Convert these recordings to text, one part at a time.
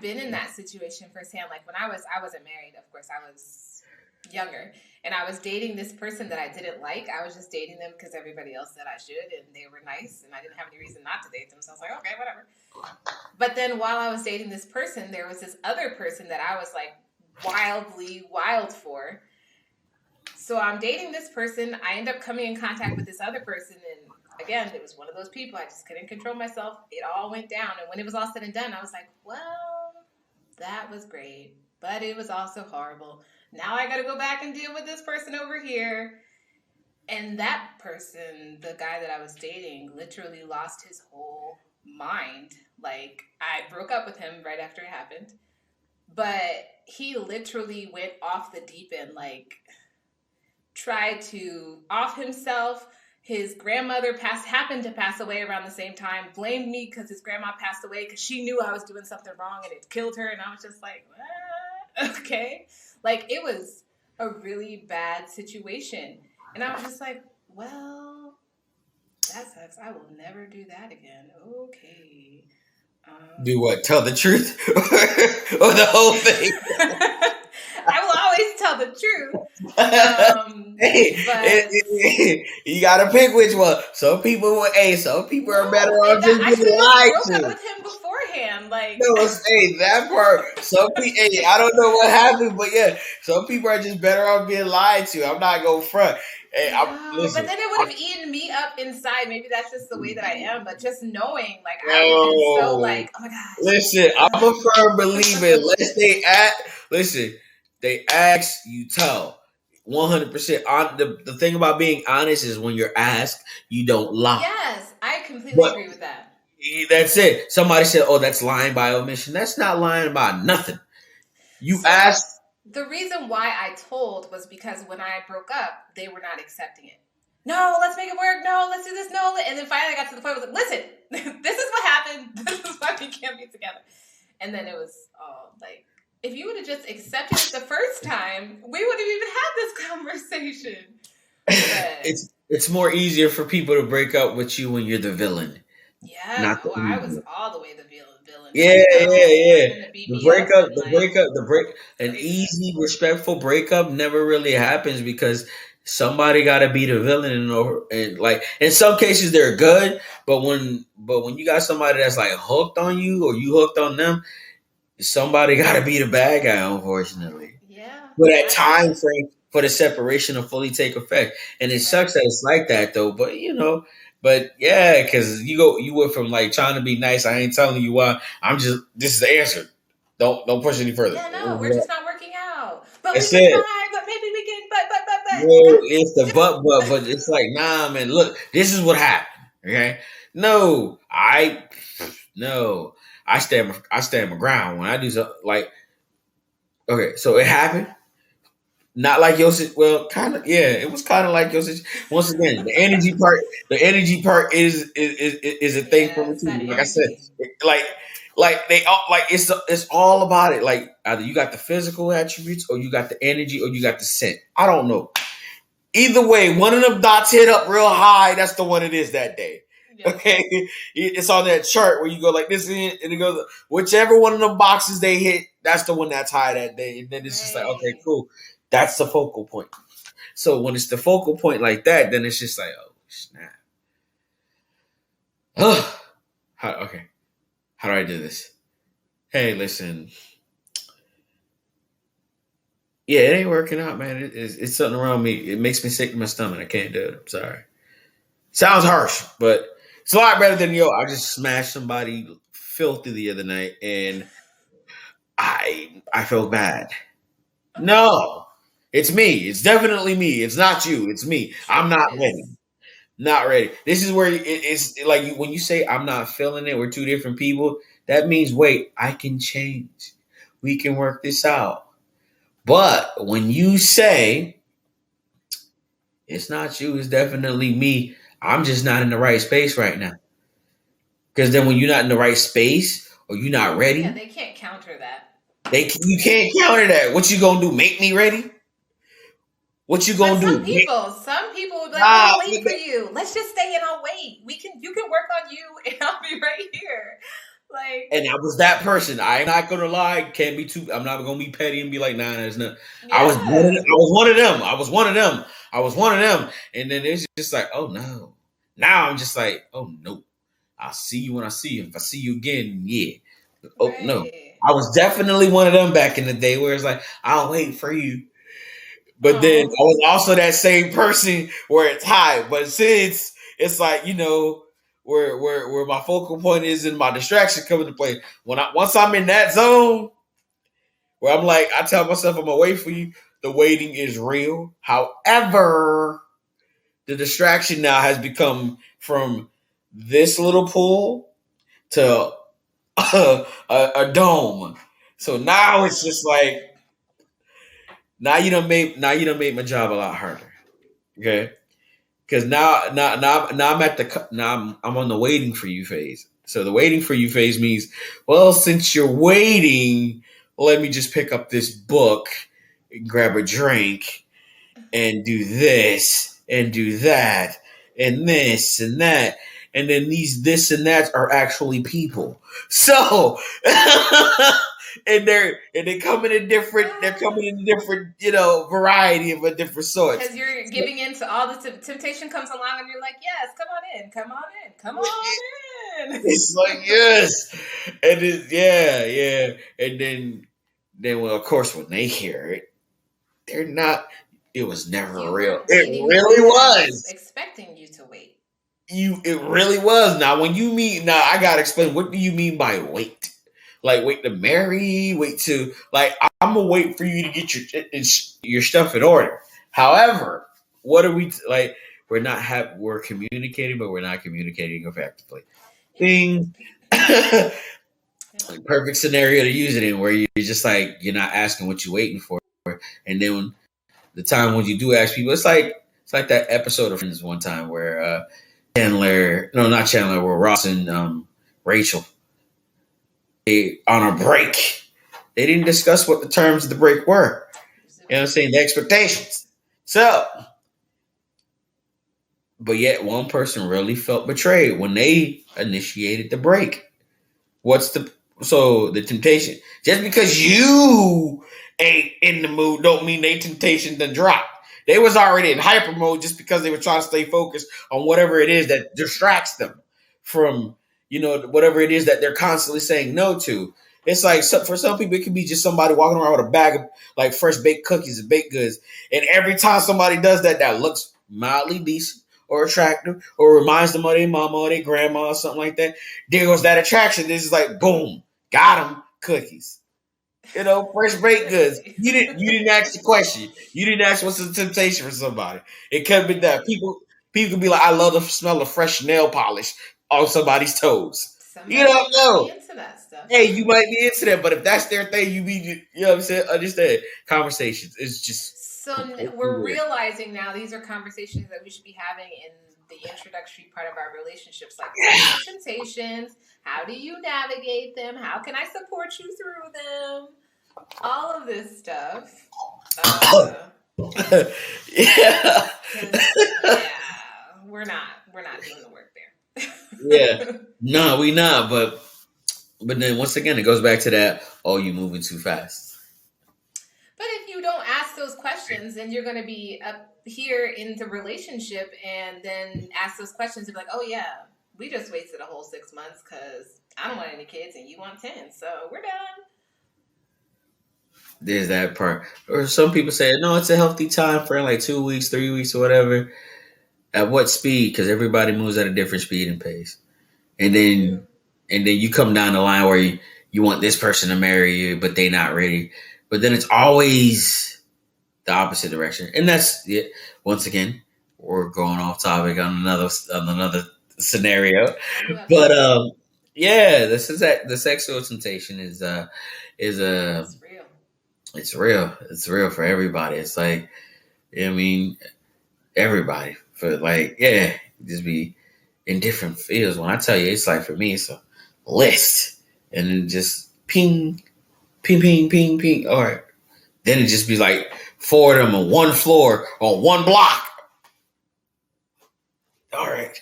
been in that situation firsthand. Like when I wasn't married, of course, I was younger, and I was dating this person that I didn't like. I was just dating them because everybody else said I should, and they were nice, and I didn't have any reason not to date them. So I was like, okay, whatever. But then while I was dating this person, there was this other person that I was like wildly wild for. So I'm dating this person. I end up coming in contact with this other person, and again, it was one of those people. I just couldn't control myself. It all went down, and when it was all said and done, I was like, well, that was great, but it was also horrible. Now I got to go back and deal with this person over here. And that person, the guy that I was dating, literally lost his whole mind. Like, I broke up with him right after it happened, but he literally went off the deep end, like tried to off himself. His grandmother happened to pass away around the same time, blamed me because his grandma passed away because she knew I was doing something wrong and it killed her. And I was just like, okay. Like, it was a really bad situation. And I was just like, well, that sucks. I will never do that again. Okay. Do what? Tell the truth? Or the whole thing? I will always tell the truth. But you gotta pick which one. Some people are better off just being lied to. I broke up with him beforehand. Like, no, that part. Some people, I don't know what happened, but yeah, some people are just better off being lied to. I'm not gonna front. But then it would have eaten me up inside. Maybe that's just the way that I am. But just knowing, like, I would have been so like, oh my gosh. Listen, I'm a firm believer. Listen, they ask, you tell. 100%. The thing about being honest is when you're asked, you don't lie. Yes, I completely agree with that. That's it. Somebody said, "Oh, that's lying by omission." That's not lying about nothing. You asked. The reason why I told was because when I broke up, they were not accepting it. No, let's make it work. No, let's do this. No, and then finally I got to the point where I was like, listen, this is what happened. This is why we can't be together. And then it was like, if you would have just accepted it the first time, we would have even had this conversation. But it's more easier for people to break up with you when you're the villain. Yeah, I was all the way the villain. Yeah. An easy, respectful breakup never really happens because somebody got to be the villain, and like in some cases they're good, but when you got somebody that's like hooked on you or you hooked on them, somebody got to be the bad guy, unfortunately. Yeah. For that time frame for the separation to fully take effect, and it sucks that it's like that though. But But yeah, because you went from like trying to be nice. I ain't telling you why. This is the answer. Don't push any further. Yeah, no, we're just not working out. But it's we can try, but maybe we can. But. Well, it's the but it's like, nah, man. Look, this is what happened. Okay, I stand my ground when I do something. Like, okay, so it happened. Not like your situation. Well, kind of. Yeah, it was kind of like your situation. Once again, the energy part is a thing for me too. Like I said, like they all like it's all about it. Like either you got the physical attributes, or you got the energy, or you got the scent. I don't know. Either way, one of them dots hit up real high. That's the one it is that day. Yeah. Okay, it's on that chart where you go like this, and it goes whichever one of the boxes they hit. That's the one that's high that day, and then it's just like, okay, cool. That's the focal point. So when it's the focal point like that, then it's just like, oh, snap. Okay. How do I do this? Hey, listen. Yeah, it ain't working out, man. It's something wrong with me. It makes me sick to my stomach. I can't do it. I'm sorry. Sounds harsh, but it's a lot better than, I just smashed somebody filthy the other night, and I felt bad. No. It's me. It's definitely me. It's not you. It's me. I'm not ready. Not ready. This is where it's like when you say I'm not feeling it, we're two different people. That means, wait, I can change. We can work this out. But when you say it's not you, it's definitely me, I'm just not in the right space right now. Because then when you're not in the right space or you're not ready. Yeah, they can't counter that. You can't counter that. What you gonna do? Make me ready? What you gonna do? Some people would be like, I'll wait for you. Let's just stay and I'll wait. You can work on you and I'll be right here. Like, And I was that person. I'm not gonna lie. Can't be too. I'm not gonna be petty and be like, nah, there's not. yeah, I was one of them. I was one of them. I was one of them. And then it's just like, oh no. Now I'm just like, oh no. I'll see you when I see you. If I see you again, yeah. Oh no. right. I was definitely one of them back in the day where it's like, I'll wait for you. But then Oh, I was also that same person where it's high. But since it's like, where my focal point is and my distraction come into play. Once I'm in that zone where I'm like, I tell myself I'm gonna wait for you, the waiting is real. However, the distraction now has become from this little pool to a dome. So now it's just like now you don't make my job a lot harder. Okay. Because now I'm at the now I'm on the waiting for you phase. So the waiting for you phase means, well, since you're waiting, let me just pick up this book, grab a drink, and do this and do that and this and that. And then these this and that are actually people. So they're coming in different, variety of a different sorts. because you're So giving in to all the temptation comes along, and you're like, yes, come on in, come on in, come on in. it's like yes. And yeah, yeah. And then well of course when they hear it, they're not it was never You real. weren't It waiting the really way that I was was. expecting you to wait. It really was. Now when you mean now I gotta explain what do you mean by wait? Like wait to marry, wait to like I'm gonna wait for you to get your stuff in order. However, what are we like? We're communicating, but we're not communicating effectively. Thing, like perfect scenario to use it in, where you're just like you're not asking what you're waiting for, and then the time when you do ask people, it's like that episode of Friends one time where Chandler, no, not Chandler, where Ross and Rachel, on a break, they didn't discuss what the terms of the break were. You know what I'm saying? The expectations. So, but yet one person really felt betrayed when they initiated the break. What's the temptation? Just because you ain't in the mood don't mean they temptation done drop. They was already in hyper mode just because they were trying to stay focused on whatever it is that distracts them from, whatever it is that they're constantly saying no to. It's like for some people, it could be just somebody walking around with a bag of like fresh baked cookies and baked goods. And every time somebody does that, that looks mildly decent or attractive or reminds them of their mama or their grandma or something like that, there goes that attraction. This is like, boom, got them cookies. Fresh baked goods. You didn't ask the question. You didn't ask what's the temptation for somebody. It could be that people could be like, I love the smell of fresh nail polish on somebody's toes. You Somebody don't might be know. into that stuff. Hey, you might be into that, but if that's their thing, you know what I'm saying? Understand conversations. It's just So completely we're weird. realizing now these are conversations that we should be having in the introductory part of our relationships. Like, what are the temptations? How do you navigate them? How can I support you through them? All of this stuff. Yeah. 'Cause, yeah, we're not doing the work Yeah. there. No, we not, but then once again it goes back to that, oh, you moving too fast. But if you don't ask those questions, then you're going to be up here in the relationship and then ask those questions and be like, oh, yeah, we just wasted a whole 6 months because I don't want any kids and you want 10. So we're done. There's that part. Or some people say, no, it's a healthy time for like 2 weeks, 3 weeks, or whatever. At what speed? Because everybody moves at a different speed and pace. And True. then you come down the line where you want this person to marry you, but they not ready. But then it's always the opposite direction. And that's it. Once again, we're going off topic on another scenario. I knew I was But going there. yeah, the sexual temptation is It's real. it's real. It's real for everybody. It's like I mean everybody for like yeah, just be in different fields. When I tell you, it's like for me, it's a list, and then just ping, ping, ping, ping, ping. All right, then it just be like four of them on one floor on one block. All right,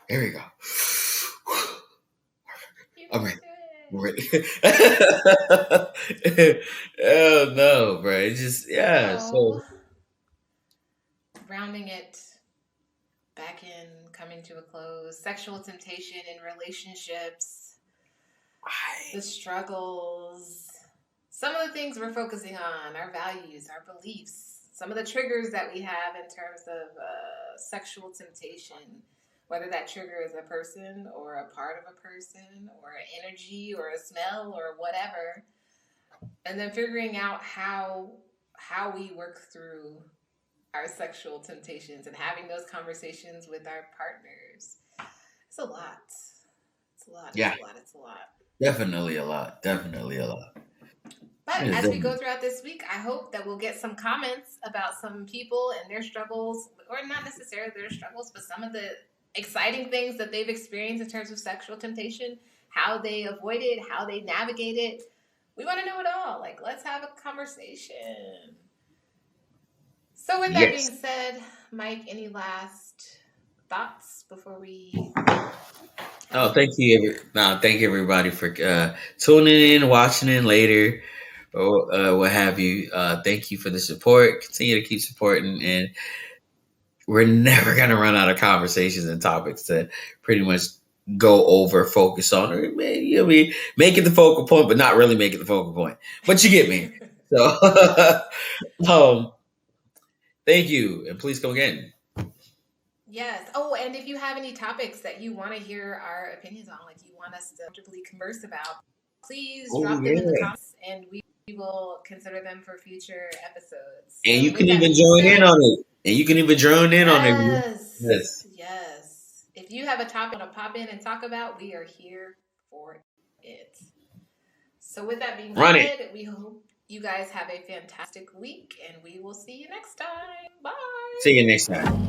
here we go. You All can right, do Right. Oh no, bro. It's just yeah. So, So rounding it back in, coming to a close, sexual temptation in relationships, the I struggles, some of the things we're focusing on, our values, our beliefs, some of the triggers that we have in terms of sexual temptation, whether that trigger is a person or a part of a person or an energy or a smell or whatever, and then figuring out how we work through our sexual temptations and having those conversations with our partners. It's a lot. It's a lot. It's yeah, a lot. It's a lot. definitely a lot. Definitely a lot. But It is as we go definitely- throughout this week, I hope that we'll get some comments about some people and their struggles, or not necessarily their struggles, but some of the exciting things that they've experienced in terms of sexual temptation, how they avoid it, how they navigate it. We want to know it all. Like, let's have a conversation. So, with that being Yes. said, Mike, any last thoughts before we head Oh, home? thank you everybody for tuning in, watching in later, or what have you. Thank you for the support. Continue to keep supporting, and we're never gonna run out of conversations and topics to pretty much go over, focus on, or maybe make it the focal point, but not really make it the focal point. But you get me. So, um, thank you, and please come again. Yes. Oh, and if you have any topics that you want to hear our opinions on, like you want us to comfortably converse about, please Oh drop them in the yeah, comments and we will consider them for future episodes. and So, you with can that even being join in said, on it. And you can even join in on it. yes, Yes. yes. If you have a topic you want to pop in and talk about, we are here for it. So, with that being Run it. said, we hope you guys have a fantastic week and we will see you next time. Bye. See you next time.